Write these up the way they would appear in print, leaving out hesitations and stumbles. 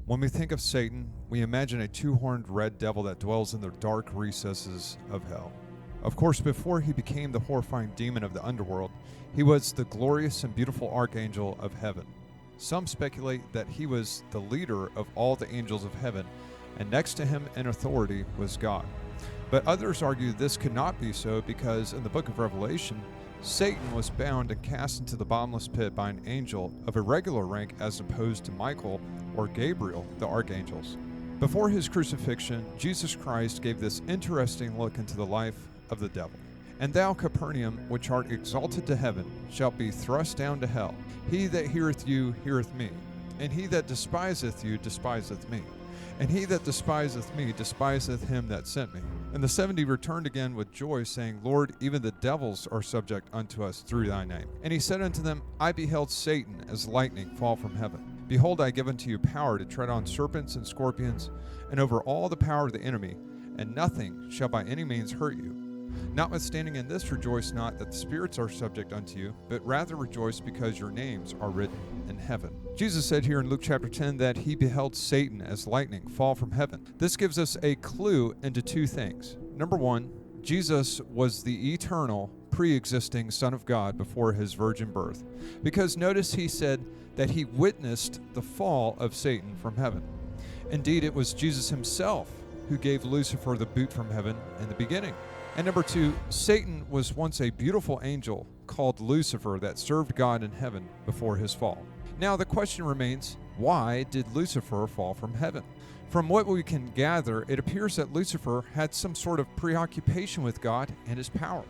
When we think of Satan, we imagine a two-horned red devil that dwells in the dark recesses of hell. Of course, before he became the horrifying demon of the underworld, he was the glorious and beautiful archangel of heaven. Some speculate that he was the leader of all the angels of heaven, and next to him in authority was God. But others argue this could not be so because in the book of Revelation, Satan was bound and cast into the bottomless pit by an angel of irregular rank as opposed to Michael or Gabriel, the archangels. Before his crucifixion, Jesus Christ gave this interesting look into the life of the devil. And thou, Capernaum, which art exalted to heaven, shalt be thrust down to hell. He that heareth you heareth me, and he that despiseth you despiseth me. And he that despiseth me despiseth him that sent me. And the 70 returned again with joy, saying, Lord, even the devils are subject unto us through thy name. And he said unto them, I beheld Satan as lightning fall from heaven. Behold, I give unto you power to tread on serpents and scorpions, and over all the power of the enemy, and nothing shall by any means hurt you. Notwithstanding in this rejoice not that the spirits are subject unto you, but rather rejoice because your names are written in heaven. Jesus said here in Luke chapter 10 that he beheld Satan as lightning fall from heaven. This gives us a clue into two things. Number one, Jesus was the eternal, pre-existing Son of God before his virgin birth. Because notice he said that he witnessed the fall of Satan from heaven. Indeed, it was Jesus himself who gave Lucifer the boot from heaven in the beginning. And number two, Satan was once a beautiful angel called Lucifer that served God in heaven before his fall. Now the question remains, why did Lucifer fall from heaven? From what we can gather, it appears that Lucifer had some sort of preoccupation with God and his power,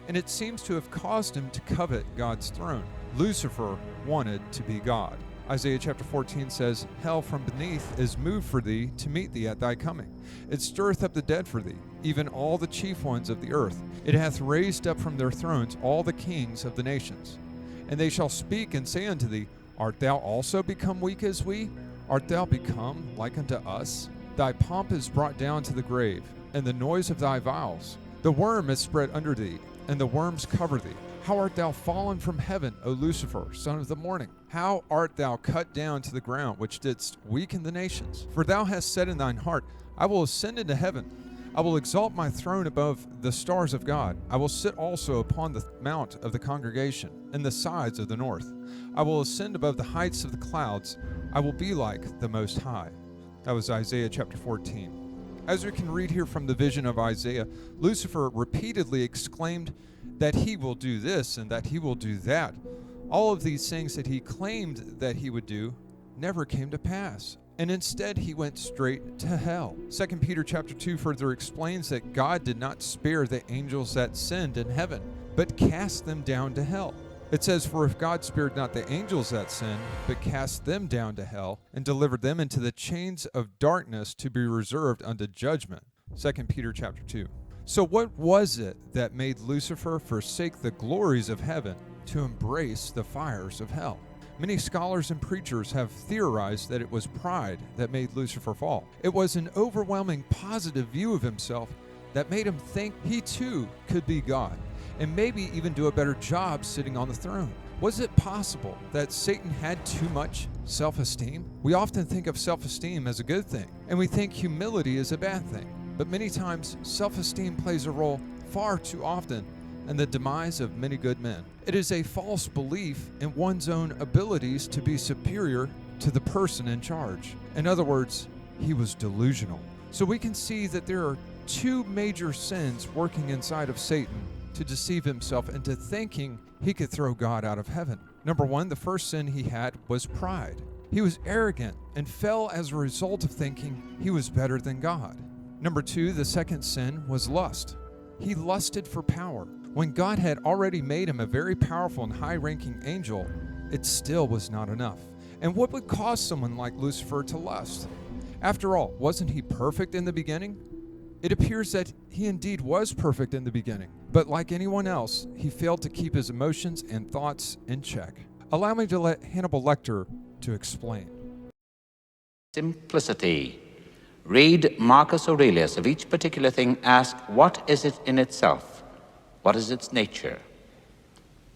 and it seems to have caused him to covet God's throne. Lucifer wanted to be God. Isaiah chapter 14 says, Hell from beneath is moved for thee to meet thee at thy coming. It stirreth up the dead for thee, even all the chief ones of the earth. It hath raised up from their thrones all the kings of the nations. And they shall speak and say unto thee, Art thou also become weak as we? Art thou become like unto us? Thy pomp is brought down to the grave, and the noise of thy vows. The worm is spread under thee, and the worms cover thee. How art thou fallen from heaven, O Lucifer, son of the morning? How art thou cut down to the ground, which didst weaken the nations? For thou hast said in thine heart, I will ascend into heaven. I will exalt my throne above the stars of God. I will sit also upon the mount of the congregation, in the sides of the north. I will ascend above the heights of the clouds. I will be like the Most High. That was Isaiah chapter 14. As we can read here from the vision of Isaiah, Lucifer repeatedly exclaimed that he will do this and that he will do that. All of these things that he claimed that he would do never came to pass. And instead he went straight to hell. 2 Peter chapter 2 further explains that God did not spare the angels that sinned in heaven, but cast them down to hell. It says, For if God spared not the angels that sinned, but cast them down to hell, and delivered them into the chains of darkness to be reserved unto judgment. 2 Peter chapter 2. So what was it that made Lucifer forsake the glories of heaven to embrace the fires of hell? Many scholars and preachers have theorized that it was pride that made Lucifer fall. It was an overwhelming positive view of himself that made him think he too could be God, and maybe even do a better job sitting on the throne. Was it possible that Satan had too much self-esteem? We often think of self-esteem as a good thing, and we think humility is a bad thing. But many times, self-esteem plays a role far too often in the demise of many good men. It is a false belief in one's own abilities to be superior to the person in charge. In other words, he was delusional. So we can see that there are two major sins working inside of Satan to deceive himself into thinking he could throw God out of heaven. Number one, the first sin he had was pride. He was arrogant and fell as a result of thinking he was better than God. Number two, the second sin was lust. He lusted for power. When God had already made him a very powerful and high-ranking angel, it still was not enough. And what would cause someone like Lucifer to lust? After all, wasn't he perfect in the beginning? It appears that he indeed was perfect in the beginning, but like anyone else, he failed to keep his emotions and thoughts in check. Allow me to let Hannibal Lecter to explain. Simplicity. Read Marcus Aurelius. Of each particular thing, ask, what is it in itself? What is its nature?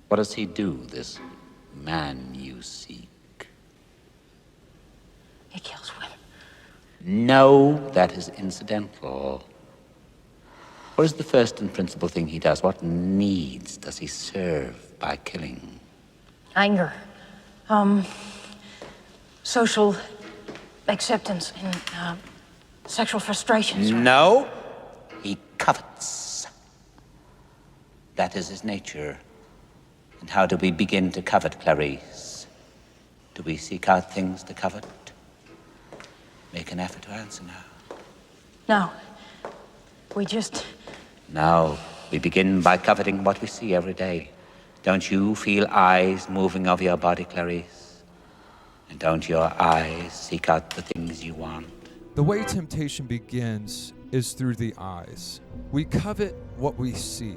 What does he do, this man you seek? He kills women. No, that is incidental. What is the first and principal thing he does? What needs does he serve by killing? Anger. Social acceptance and sexual frustrations. No, he covets. That is his nature. And how do we begin to covet, Clarice? Do we seek out things to covet? Make an effort to answer now. No. We just... Now, we begin by coveting what we see every day. Don't you feel eyes moving over your body, Clarice? And don't your eyes seek out the things you want? The way temptation begins is through the eyes. We covet what we see.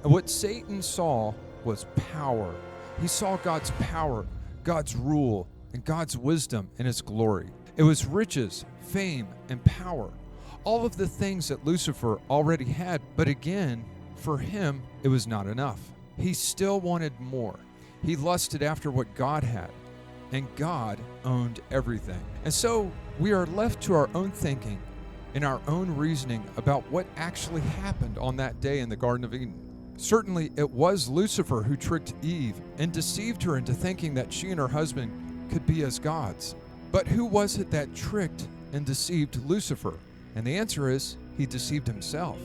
And what Satan saw was power. He saw God's power, God's rule, and God's wisdom and his glory. It was riches, fame, and power. All of the things that Lucifer already had, but again, for him, it was not enough. He still wanted more. He lusted after what God had, and God owned everything. And so we are left to our own thinking and our own reasoning about what actually happened on that day in the Garden of Eden. Certainly, it was Lucifer who tricked Eve and deceived her into thinking that she and her husband could be as gods. But who was it that tricked and deceived Lucifer? And the answer is, he deceived himself.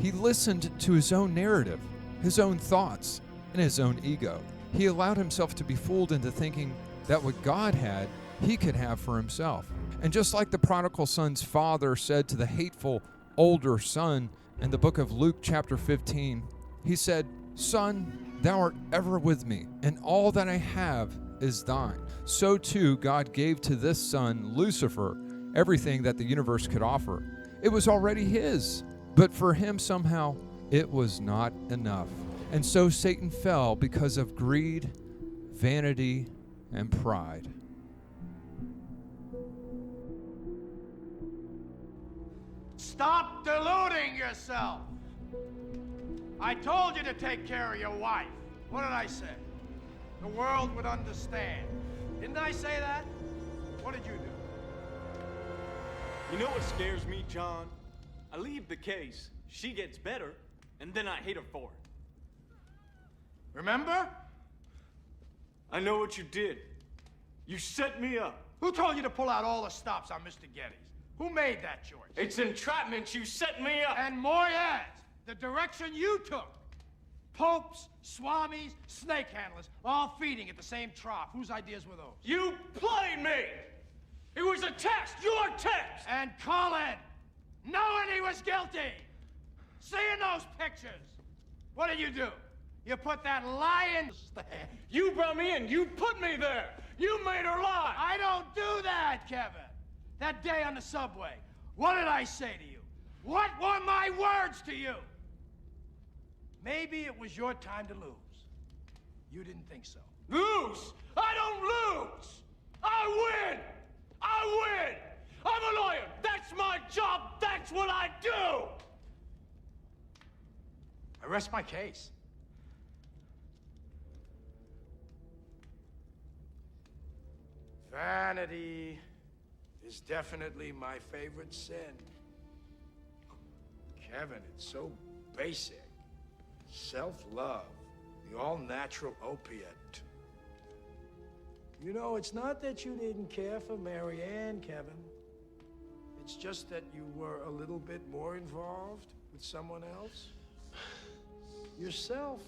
He listened to his own narrative, his own thoughts, and his own ego. He allowed himself to be fooled into thinking that what God had, he could have for himself. And just like the prodigal son's father said to the hateful older son in the book of Luke chapter 15, he said, "Son, thou art ever with me, and all that I have is thine." So too God gave to this son, Lucifer, everything that the universe could offer. It was already his, but for him somehow it was not enough. And so Satan fell because of greed, vanity, and pride. Stop deluding yourself. I told you to take care of your wife. What did I say? The world would understand. Didn't I say that? What did you do? You know what scares me, John? I leave the case, she gets better, and then I hate her for it. Remember? I know what you did. You set me up. Who told you to pull out all the stops on Mr. Geddes? Who made that choice? It's entrapment. You set me up. And more yet, the direction you took. Popes, swamis, snake handlers, all feeding at the same trough. Whose ideas were those? You played me. It was a test, your test. And Colin, knowing he was guilty, seeing those pictures, what did you do? You put that lion there. You brought me in. You put me there. You made her lie. I don't do that, Kevin. That day on the subway, what did I say to you? What were my words to you? Maybe it was your time to lose. You didn't think so. Lose? I don't lose. I win. I win. I'm a lawyer. That's my job. That's what I do. I rest my case. Vanity is definitely my favorite sin. Kevin, it's so basic. Self-love, the all-natural opiate. You know, it's not that you didn't care for Mary Ann, Kevin. It's just that you were a little bit more involved with someone else. Yourself.